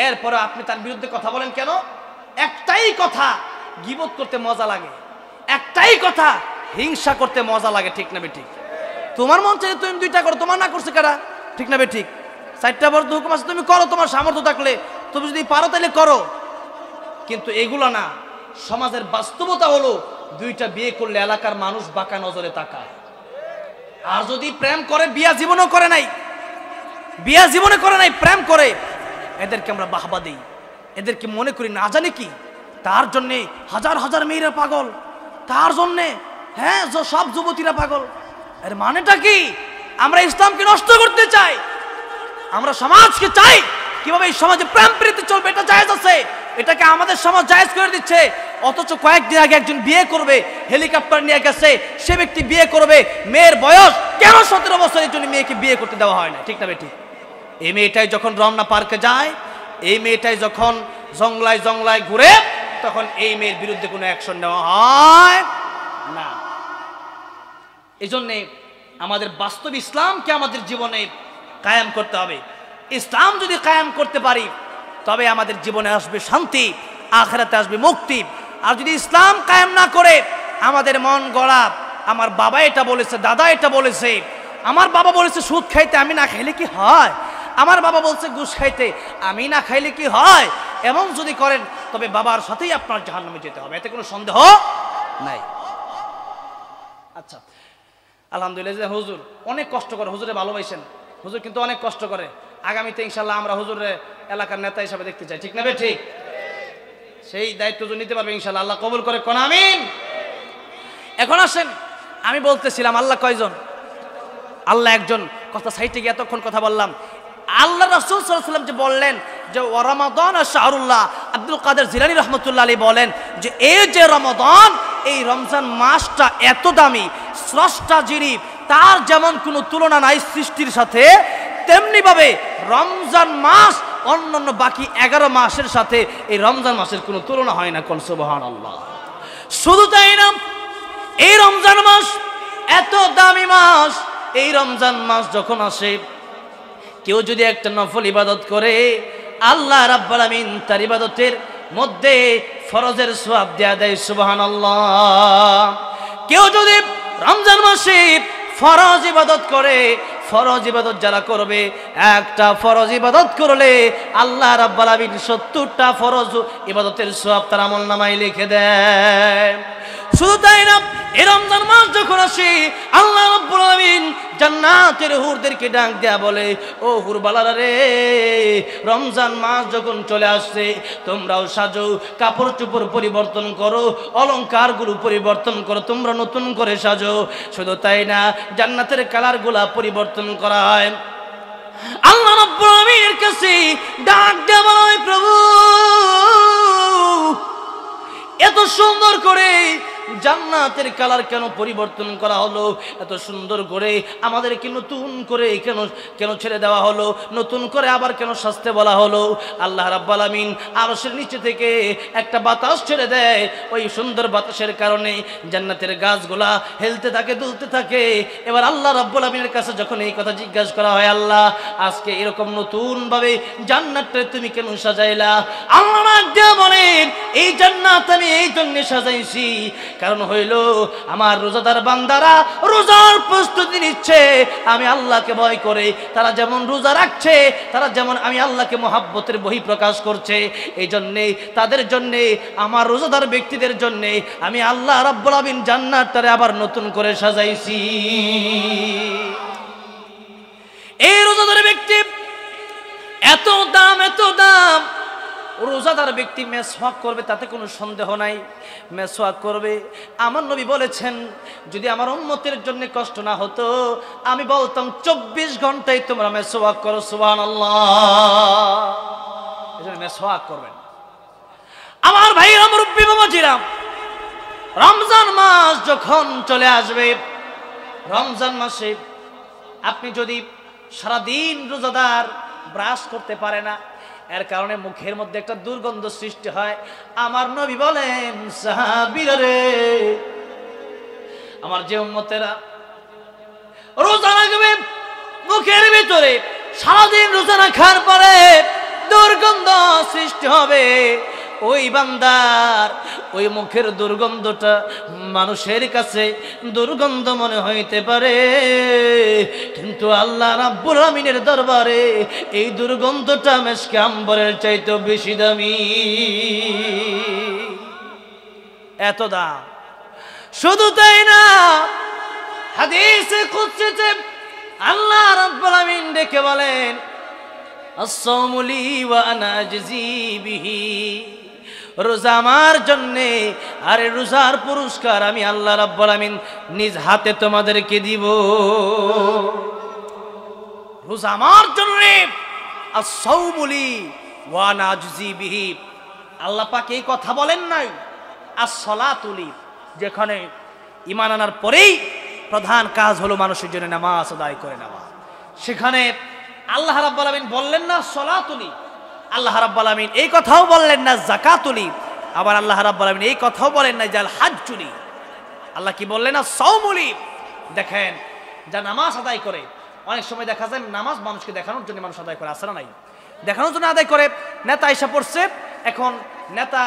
এরপরে আপনি তার বিরুদ্ধে কথা বলেন কেন? একটাই কথা, গীবত করতে মজা লাগে, একটাই কথা, হিংসা করতে মজা লাগে, ঠিক না বেঠিক? তোমার মন চাইলে তুমি 2টা করো, তোমার না করছে কারা, ঠিক না বেঠিক? 4টা বর্দ হুকুম আছে, তুমি করো, তোমার সামর্থ্য থাকলে, তুমি যদি পারো তাহলে করো। কিন্তু এগুলো না, সমাজের বাস্তবতা হলো 2টা বিয়ে করলে এলাকার মানুষ বাঁকা নজরে তাকায়। আর যদি প্রেম করে, বিয়া জীবনও করে নাই, বিয়া জীবনে করে নাই, প্রেম করে, এদেরকে আমরা বাহবা দেই, এদেরকে মনে করি না জানি কি তার জন্যে হাজার হাজার মেয়েরা পাগল, তার জন্যে হ্যাঁ সব যুবতীরা পাগল। এর মানেটা কি? আমরা ইসলামকে নষ্ট করতে চাই, আমরা সমাজকে চাই কিভাবে এই সমাজে প্রেম প্রীতি চলবে এটা জায়েজ আছে, এটাকে আমাদের সমাজ জায়েজ করে দিচ্ছে। অথচ কয়েকদিন আগে একজন বিয়ে করবে, হেলিকপ্টার নিয়ে গেছে, সে ব্যক্তি বিয়ে করবে, মেয়ের বয়স কেন 17 বছরের জন্য মেয়েকে বিয়ে করতে দেওয়া হয় না, ঠিক না বেটি? এই মেয়েটাই যখন রমনা পার্কে যায়, এই মেয়েটাই যখন জংলায় জংলায় ঘুরে, তখন এই মেয়ের বিরুদ্ধে কোনো অ্যাকশন নেওয়া হয় না। এই জন্যে আমাদের বাস্তব ইসলামকে আমাদের জীবনে কায়েম করতে হবে। ইসলাম যদি কায়েম করতে পারি তবে আমাদের জীবনে আসবে শান্তি, আখিরাতে আসবে মুক্তি। আর যদি ইসলাম কায়েম না করে আমাদের মন গড়া, আমার বাবা এটা বলেছে, দাদা এটা বলেছে, আমার বাবা বলেছে সুদ খাইতে, আমি না খাইলে কি হয়, আমার বাবা বলছে ঘুষ খাইতে, আমি না খাইলে কি হয়, এমন যদি করেন তবে বাবার সাথেই আপনার জাহান্নামে যেতে হবে, এতে কোনো সন্দেহ নাই। আচ্ছা, আলহামদুলিল্লাহ, হুজুর অনেক কষ্ট করে, হুজুরে ভালোবাসেন, হুজুর কিন্তু অনেক কষ্ট করে। আগামীতে ইনশাল্লাহ আমরা হুজুরের এলাকার নেতা হিসাবে দেখতে চাই, ঠিক না বে ঠিক? সেই দায়িত্ব হুজুর নিতে পারবে ইনশাল্লাহ, আল্লাহ কবুল করে, কোন আমিন। এখন আসেন, আমি বলতেছিলাম আল্লাহ কয়জন? আল্লাহ একজন। কথা সাইটে গিয়ে এতক্ষণ কথা বললাম। আল্লাহ রাসূল সাল্লাল্লাহু আলাইহি ওয়াসাল্লাম যে বললেন যে রমাদান আর শাহরুল্লাহ, আব্দুল কাদের জিলানী রহমতুল্লাহ আলাইহি বলেন যে এই যে রমাদান, এই রমজান মাসটা এত দামি, স্রষ্টা যিনি, তার যেমন কোনো তুলনা নাই সৃষ্টির সাথে, তেমনি ভাবে রমজান মাস অন্যান্য বাকি 11 মাসের সাথে এই রমজান মাসের কোনো তুলনা হয় না। কোন সুবহানাল্লাহ। শুধু তাই না, এই রমজান মাস এত দামি মাস। এই রমজান মাস যখন আসে, কেউ যদি একটা নফল ইবাদত করে, আল্লাহ রাব্বুল আমিন তার ইবাদতের মধ্যে ফরজের সওয়াব দেয়া দেয়। সুবহানাল্লাহ। কেউ যদি রমজান মাসে ফরজ ইবাদত করে, ফরজ ইবাদত যারা করবে, একটা ফরজ ইবাদত করলে আল্লাহ রাব্বুল আমিন 70টা ফরজ ইবাদতের সওয়াব তার আমলনামায় লিখে দেয়। শুধু তাই না, এই রমজান মাস যখন আসে, আল্লাহ রাব্বুল আমিন জান্নাতের হুরদেরকে ডাক দেয়া বলে, ও হুরবালারা রে, রমজান মাস যখন চলে আসছে, তোমরাও সাজো, কাপড় চোপড় পরিবর্তন করো, অলংকারগুলো পরিবর্তন করো, তোমরা নতুন করে সাজো। শুধু তাই না, জান্নাতের কালারগুলা পরিবর্তন করা হয়। আল্লাহ রাব্বুল আমিনের কাছে ডাক দেয়া বলে, প্রভু, এত সুন্দর করে জান্নাতের কালার কেন পরিবর্তন করা হলো? এত সুন্দর করে আমাদেরকে নতুন করে কেন ছেড়ে দেওয়া হলো? নতুন করে আবার কেন সাজতে বলা হলো? আল্লাহ রাব্বুল আমিন আরশের নিচে থেকে একটা বাতাস ছেড়ে দেয়। ওই সুন্দর বাতাসের কারণে জান্নাতের গাছগুলা হেলতে থাকে, দুলতে থাকে। এবার আল্লাহ রাব্বুল আমিনের কাছে যখন এই কথা জিজ্ঞাসা করা হয়, আল্লাহ, আজকে এরকম নতুন ভাবে জান্নাতটা তুমি কেন সাজাইলা? আল্লাহ বলেন, এই জান্নাত আমি এই জন্য সাজাইছি, কারণ হইল আমার রোজাদার বান্দারা রোজার প্রস্তুতি নিচ্ছে, আমি আল্লাহকে ভয় করে তারা যেমন রোজা রাখছে, তারা যেমন আমি আল্লাহকে মহাব্বতের বহি প্রকাশ করছে, এই জন্যে তাদের জন্যে, আমার রোজাদার ব্যক্তিদের জন্যে আমি আল্লাহ রাব্বুল আমিন জান্নাতটারে আবার নতুন করে সাজাইছি। এই রোজাদার ব্যক্তি এত দাম, এত দাম। রোজাদার ব্যক্তি মেসওয়াক করবে, তাতে কোনো সন্দেহ নাই, মেসওয়াক করবে। আমার নবী বলেছেন, যদি আমার উম্মতের জন্য কষ্ট না হতো, আমি বলতাম 24 ঘন্টায় তোমরা মেসওয়াক করো। সুবহানাল্লাহ। এজন্য মেসওয়াক করবেন। আমার ভাইরা, মুরব্বি বাবাজিরা, রমজান মাস যখন চলে আসবে, রমজান মাসে আপনি যদি সারাদিন রোজাদার ব্রাশ করতে পারে না, এর কারণে মুখের মধ্যে একটা দুর্গন্ধ সৃষ্টি হয়। আমার নবী বলেন, সাহাবীরা রে, আমার যে উম্মতেরা রোজা রাখবে, মুখের ভিতরে সারাদিন রোজা রাখার পরে দুর্গন্ধ সৃষ্টি হবে, ওই বান্দার ওই মুখের দুর্গন্ধটা মানুষের কাছে দুর্গন্ধ মনে হইতে পারে, কিন্তু আল্লাহ রাব্বুল আমিনের দরবারে এই দুর্গন্ধটা মেশকে আম্বরের চাইতে বেশি দামি। এত দাম। শুধু তাই না, হাদিসে কুদসিতে আল্লাহ রাব্বুল আমিন ডেকে বলেন, আস-সাওমু লি ওয়া আনা আজজি বিহি, রোজা আমার জন্যে, আরে রোজার পুরস্কার আমি আল্লাহ রাব্বুল আমিন নিজ হাতে তোমাদেরকে দিব। রোজা আমার জন্যে, আস-সাওমু লি ওয়া আনা আজজি বিহি। আল্লাহ পাক এই কথা বলেন নাই, আস-সালাতু লি, যেখানে ঈমান আনার পরেই প্রধান কাজ হলো মানুষের জন্য নামাজ আদায় করে নেওয়া, সেখানে আল্লাহ রাব্বুল আমিন বললেন না সলাতুলি, আল্লাহ রাব্বুল আমিন এই কথাও বললেন না যাকাতুলি, আবার আল্লাহ রাব্বুল আমিন এই কথাও বলেন না জাল হাজ্জুলি। আল্লাহ কি বললেন না সাওমুলি। দেখেন, যা নামাজ আদায় করে, অনেক সময় দেখা যায় নামাজ মানুষকে দেখানোর জন্য মানুষ আদায় করে, আসে না নাই? দেখানোর জন্য আদায় করে। নেতা এসে পড়ছে, এখন নেতা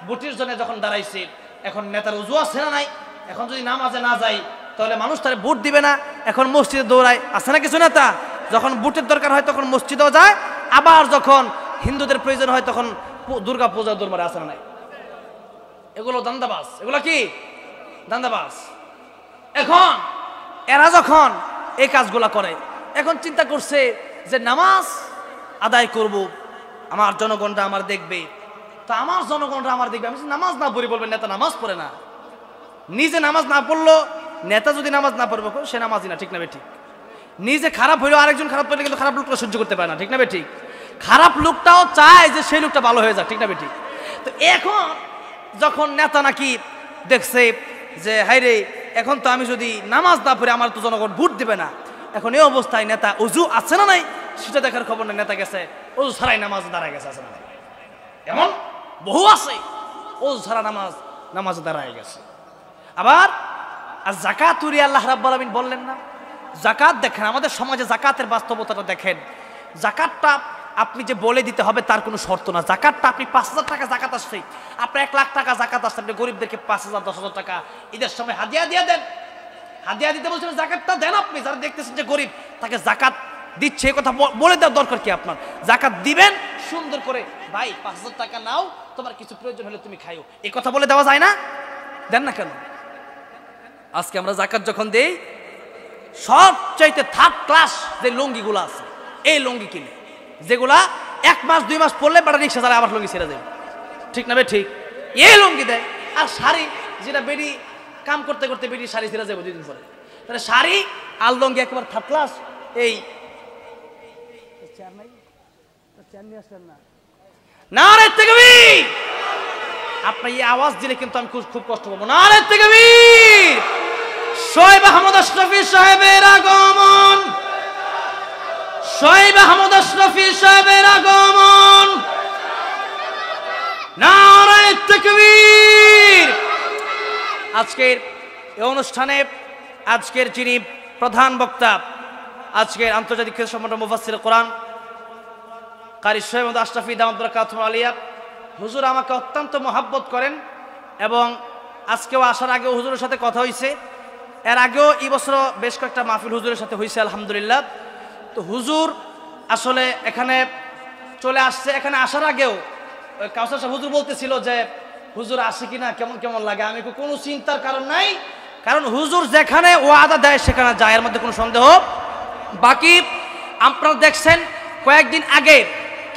ভোটের জন্য যখন দাঁড়াইছে, এখন নেতার উজু আছে না নাই? এখন যদি নামাজে না যায় তাহলে মানুষ তার ভোট দিবে না, এখন মসজিদে দৌড়ায়, আছে না কিছু নেতা? যখন ভোটের দরকার হয় তখন মসজিদেও যায়, আবার যখন হিন্দুদের প্রয়োজন হয় তখন দুর্গা পূজা দরবারে, আসে না নাই? এগুলো দান্দাবাজ, এগুলো কি দান্দাবাজ। এখন এরা যখন এই কাজগুলা করে, এখন চিন্তা করছে যে নামাজ আদায় করব, আমার জনগণরা আমার দেখবে, তা আমার জনগণরা আমার দেখবে, আমি নামাজ না পড়ি বলবেন নেতা নামাজ পড়ে না। নিজে নামাজ না পড়লো, নেতা যদি নামাজ না পড়বে সে নামাজই না, ঠিক না ঠিক? নিজে খারাপ হইলেও আরেকজন খারাপ করলে কিন্তু খারাপ লোকটা সহ্য করতে পারে না, ঠিক না ঠিক? খারাপ লোকটাও চায় যে সেই লোকটা ভালো হয়ে যাক, ঠিক না ঠিক? তো এখন যখন নেতা নাকি দেখছে যে হাইরে, এখন তো আমি যদি নামাজ না পড়ি আমার তো জনগণ ভোট দিবে না, এখন এই অবস্থায় নেতা উজু আছে না নাই সেটা দেখার খবর নেই, নেতা গেছে ওযু ছাড়াই নামাজ দাঁড়ায় গেছে, আছে না? এমন বহু আছে ওযু ছাড়া নামাজ দাঁড়ায় গেছে। আবার আর যাকাত উড়িয়ে আল্লাহ রাব্বুল আলামিন বললেন না? যাকাত দেখেন, আমাদের সমাজে যাকাতের বাস্তবতাটা দেখেন। যাকাতটা আপনি যে বলে দিতে হবে তার কোনো শর্ত না। যাকাতটা আপনি 5,000 টাকা যাকাত আসছে, আপনার 1 লাখ টাকা যাকাত আসছে, আপনি গরিবদেরকে 5,000 10,000 টাকা ঈদের সময় হাদিয়া দিয়ে দেন। হাদিয়া দিতে বলছেন, যাকাতটা দেন আপনি। যারা দেখতেছেন যে গরিব তাকে যাকাত দিচ্ছে, এই কথা বলে দেওয়ার দরকার কি আপনার? যাকাত দিবেন সুন্দর করে, ভাই 5,000 টাকা নাও, তোমার কিছু প্রয়োজন হলে তুমি খাইও, এই কথা বলে দেওয়া যায় না? দেন না কেন? আজকে আমরা যাকাত যখন দেই, সবচাইতে থার্ড ক্লাস যে লুঙ্গিগুলো আছে, এই লুঙ্গি কিনে, যেগুলা 1 মাস 2 মাস পরলে বেটা রিক্সা চালায় আবার লুঙ্গি ছেড়ে দেবে, ঠিক না? ঠিক, এই লুঙ্গি দেয়। আর শাড়ি, যেটা বেডি কাম করতে করতে বেডি শাড়ি ছেড়ে যাবে 2 দিন পরে, তাহলে শাড়ি আর লুঙ্গি একেবারে থার্ড ক্লাস। এই নারে তাকবীর! আপনি এই আওয়াজ দিলে কিন্তু আমি খুব কষ্ট পাবো। নারে তাকবীর! শোয়েব আহমদ আশরাফি সাহেবের আগমন, শোয়েব আহমদ আশরাফি সাহেবের আগমন। নারে তাকবীর! আজকের এই অনুষ্ঠানে আজকের যিনি প্রধান বক্তা, আজকের আন্তর্জাতিক খ্যাতি সম্পন্ন মুফাসসির কোরআন কারি শোয়েব আহমদ আশরাফি দামাত বরকাতুহু আলিয়া, হুজুর আমাকে অত্যন্ত মহাব্বত করেন এবং আজকেও আসার আগেও হুজুরের সাথে কথা হয়েছে। এর আগেও এই বছর বেশ কয়েকটা মাহফিল হুজুরের সাথে হয়েছে আলহামদুলিল্লাহ। তো হুজুর আসলে এখানে চলে আসছে। এখানে আসার আগেও কাউসার সাহেব হুজুর বলতেছিল যে হুজুর আসে কিনা, কেমন কেমন লাগে। আমি কোনো চিন্তার কারণ নাই, কারণ হুজুর যেখানে ওয়াদা দেয় সেখানে যায়, এর মধ্যে কোনো সন্দেহ। বাকি আপনারা দেখছেন কয়েকদিন আগে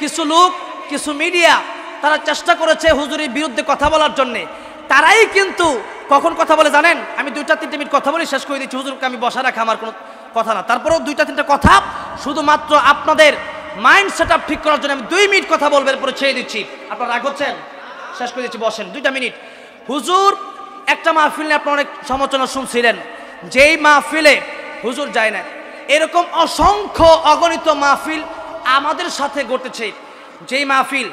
কিছু লোক, কিছু মিডিয়া, তারা চেষ্টা করেছে হুজুরের বিরুদ্ধে কথা বলার জন্যে। তারাই কিন্তু কখন কথা বলে জানেন? আমি 2-3 মিনিট কথা বলে শেষ করে দিচ্ছি, হুজুরকে আমি বসা রাখা আমার কোনো কথা না। তারপরেও 2-3 কথা শুধুমাত্র আপনাদের মাইন্ড সেট আপ ঠিক করার জন্য আমি 2 মিনিট কথা বলবো, এরপরে ছেড়ে দিচ্ছি। আপনারা রাগ হচ্ছেন? শেষ করে দিচ্ছি, বসেন 2 মিনিট। হুজুর একটা মাহফিল নিয়ে আপনারা অনেক সমালোচনা শুনছিলেন, যেই মাহফিলে হুজুর যায় না। এরকম অসংখ্য অগণিত মাহফিল আমাদের সাথে ঘটেছে, যেই মাহফিল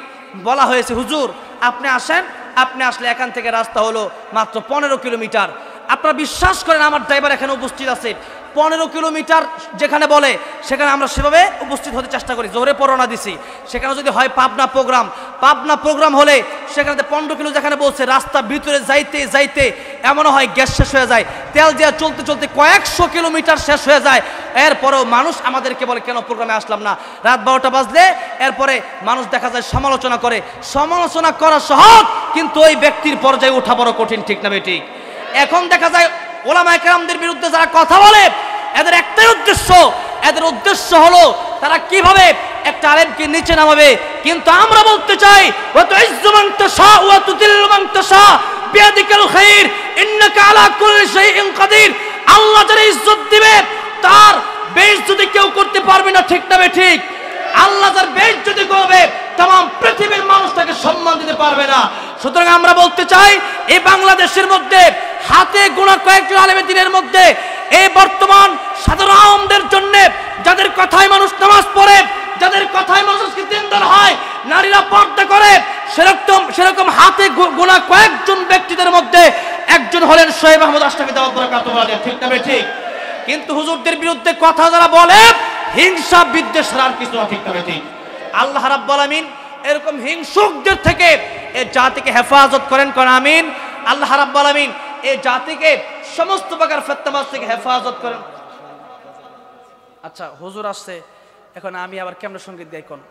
বলা হয়েছে হুজুর আপনি আসেন, আপনি আসলে এখান থেকে রাস্তা হলো মাত্র 15 কিলোমিটার। আপনারা বিশ্বাস করেন, আমার ড্রাইভার এখানে উপস্থিত আছে, 15 কিলোমিটার যেখানে বলে সেখানে আমরা সেভাবে উপস্থিত হতে চেষ্টা করি। জোরে পরোনা দিছি, সেখানে যদি হয় পাবনা প্রোগ্রাম হলে সেখানে 15 কিলো যেখানে বলছে, রাস্তা ভিতরে যাইতে যাইতে এমনও হয় গ্যাস শেষ হয়ে যায়, তেল দেওয়া চলতে চলতে কয়েকশো কিলোমিটার শেষ হয়ে যায়। এরপরেও মানুষ আমাদেরকে বলে কেন প্রোগ্রামে আসলাম না। রাত 12টা বাজলে এরপরে মানুষ দেখা যায় সমালোচনা করে। সমালোচনা করা সহজ, কিন্তু ওই ব্যক্তির পর্যায়ে ওঠা বড় কঠিন, ঠিক না বেঠিক? এখন দেখা যায় ওলামায়ে কেরামদের বিরুদ্ধে যারা কথা বলে, এদের একটাই উদ্দেশ্য, এদের উদ্দেশ্য হলো তারা কিভাবে একটা আলেমকে নিচে নামাবে। কিন্তু আমরা বলতে চাই, ওয়া তুইজ্জু মান তাশা ওয়া তুযিল্লু মান তাশা বিয়াদিকাল খায়র ইন্নাকা আলা কুল্লি শাইইন কাদির। আল্লাহ যারা ইজ্জত দিবে তার বেইজ্জতি কেউ করতে পারবে না, ঠিক না ঠিক? আল্লাহ যার বেইজ্জতি করবে तमाम পৃথিবীর মানুষ তাকে সম্মান দিতে পারবে না। সুতরাং আমরা বলতে চাই, এই বাংলাদেশের মধ্যে হাতে গোনা কয়েকজন আলেমে দ্বীনের মধ্যে এই বর্তমান সাধারণ আওয়ামদের জন্য, যাদের কথায় মানুষ নামাজ পড়ে, যাদের কথায় মানুষ দিনদার হয়, নারীরা পর্দা করে, সেরকম হাতে গোনা কয়েকজন ব্যক্তিদের মধ্যে একজন হলেন শোয়েব আহমদ আশরাফি দাওয়াত বরকাতুহু আলাইহি, ঠিক না ঠিক? কিন্তু হুজুরদের বিরুদ্ধে কথা যারা বলে, হিংসা বিদ্বেষ আর কিছু না, ঠিক না ঠিক? আল্লাহ রাব্বুল আলামিন এরকম হিংসুকদের থেকে এই জাতিকে হেফাজত করেন, কোন আমিন। আল্লাহ রাব্বুল আলামিন এই জাতিকে সমস্ত প্রকার ফিতনাবাজ থেকে হেফাজত করেন। আচ্ছা হুজুর আসছে, এখন আমি আবার কেমন সঙ্গীত গাই? কোন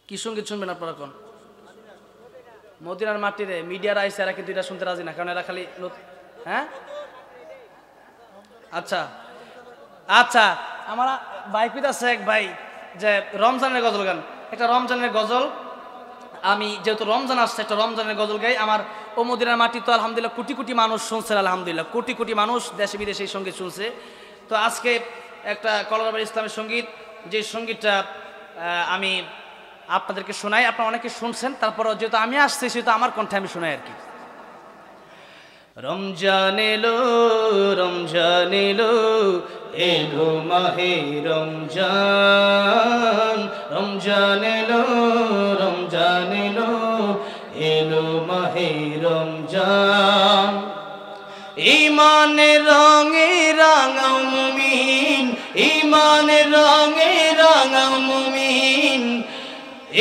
কি সঙ্গীত শুনবেন আপনারা? কোন মদিনার মাটিরে মিডিয়ার আইসে, এরা কিন্তু এটা শুনতে রাজি না, কারণ এরা খালি হ্যাঁ। আচ্ছা আচ্ছা, আমার বাইকুইত আছে এক ভাই যে রমজানের গজল গান, একটা রমজানের গজল। আমি যেহেতু রমজান আসছে, একটা রমজানের গজল গাই। আমার ও মদিনার মাটি তো আলহামদুলিল্লাহ কোটি কোটি মানুষ শুনছে, আলহামদুলিল্লাহ কোটি কোটি মানুষ দেশে বিদেশে এই সঙ্গীত শুনছে। তো আজকে একটা কলরবের ইসলামের সঙ্গীত, যে সঙ্গীতটা আমি আপনাদেরকে শোনাই। আপনারা অনেকে শুনছেন, তারপরে যেহেতু আমি আসছি সেহেতু আমার কণ্ঠে আমি শোনাই আর কি। রমজান এলো রমজান এলো এলো মাহে রমজান রমজান এলো রমজান এলো এলো মাহে রমজান ঈমানের রঙে রাঙাও মুমিন ঈমানের রঙে রাঙাও মুমিন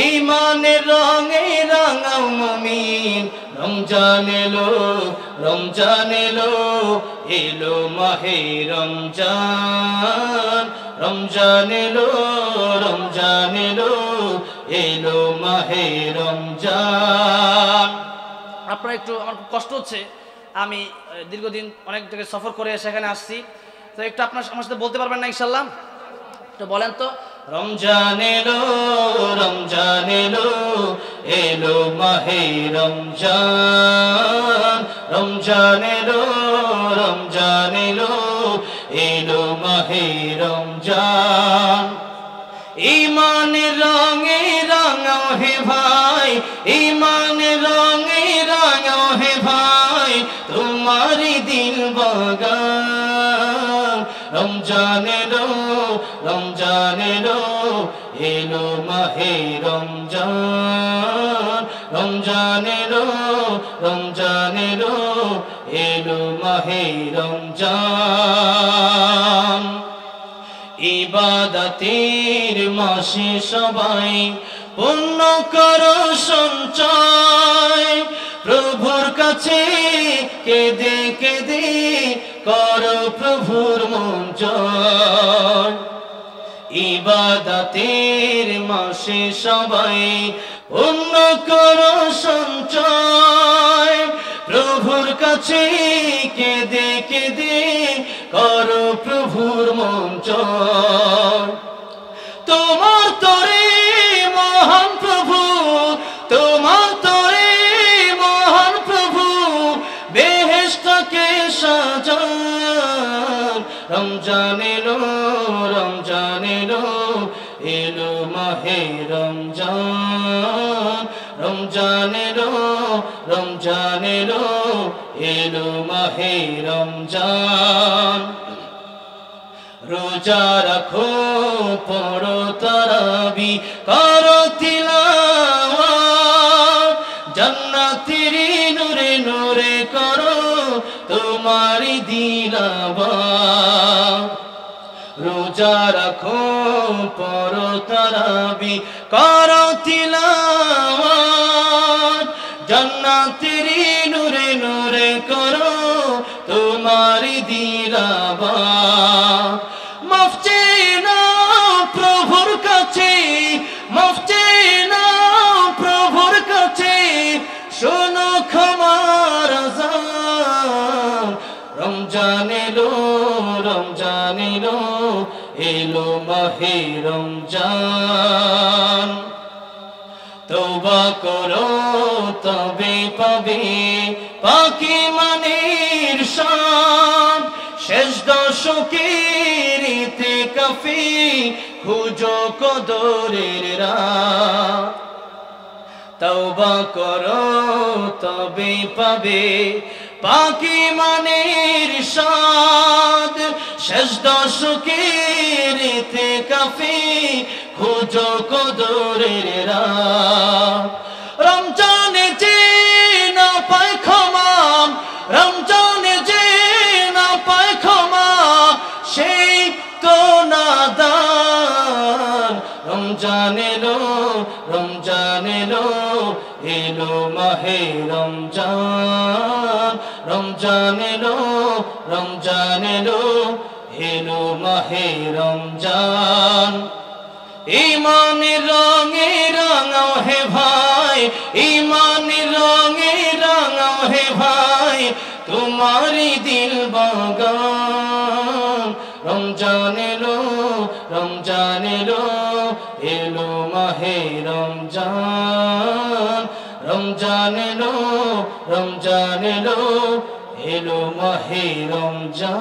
ঈমানের রঙে রাঙাও মুমিন রমজান এলো রমজান এলো এলো মাহে রমজান রমজান এলো রমজান এলো এলো মাহে রমজান। আপনারা একটু আমার খুব কষ্ট হচ্ছে, আমি দীর্ঘদিন অনেক জায়গায় সফর করে সেখানে আসছি, তো একটু আপনার আমার সাথে বলতে পারবেন না ইনশাল্লাহ? একটু বলেন তো। রমজান এলো রমজান এলো এলো মাহে রমজান রমজান এলো রমজান এলো এলো মাহে রমজান। ঈমানের রঙে রাঙাও হে ভাই ঈমানের রঙে রাঙাও হে ভাই তোমারি দিল বাগান রমজান এলো রমজান এলো এলো মাহে রমজান রমজান এলো রমজান এলো এলো মাহে রমজান। ইবাদতের মাসে সবাই পূর্ণ করো সঞ্চয় প্রভুর কাছে কেঁদে কেঁদে করো প্রভুর মন জয়। ইবাদতের মাসে সবাই পূর্ণ করো সঞ্চয় প্রভুর কাছে কেঁদে কেঁদে করো প্রভুর মন জয়। তোমার তরে মহান প্রভু তোমার তরে মহান প্রভু বেহেশতকে সাজান রমজান এলো রমজান এলো এলো মাহে রমজান রমজান এলো রমজান এলো এলো মাহে রমজান। রোজা রাখো পড়ো তারাবি করো তিলাওয়াত জান্নাতের নূরে নূরে করো তোমারি দিলাওয়াত। রোজা রাখো পড়ো তারাবি করো তিলাওয়াত জান্নাতের নূরে নূরে করো তোমারি দিলাওয়াত। মাফ চেয়ে নাও প্রভুর কাছে মাফ চেয়ে নাও প্রভুর কাছে শোনো ক্ষমার আযান রমজান এলো রমজান এলো এলো মাহে রমজান। তওবা করো তবে পাবে পাকি মানের শান শেষ দশকের ইতিকাফি খুঁজো কদরের রাত। তওবা করো তবে পাবে পাকি মানের শান শেষ দশকের ইতিকাফি খুঁজো কদরের রাত। রমজানে যে না পায় ক্ষমা রমজানে যে না পায় ক্ষমা সেই তো নাদান রমজান এলো রমজান এলো এলো মাহে রমজান রমজান এলো রমজান এলো এলো মাহে রমজান। ঈমানের রঙে রাঙাও হে ভাই ঈমানের রঙে রাঙাও হে ভাই তোমারি দিল বাগান রমজান এলো রমজান এলো এলো মাহে রমজান রমজান এলো রমজান এলো এলো মাহে রমজান।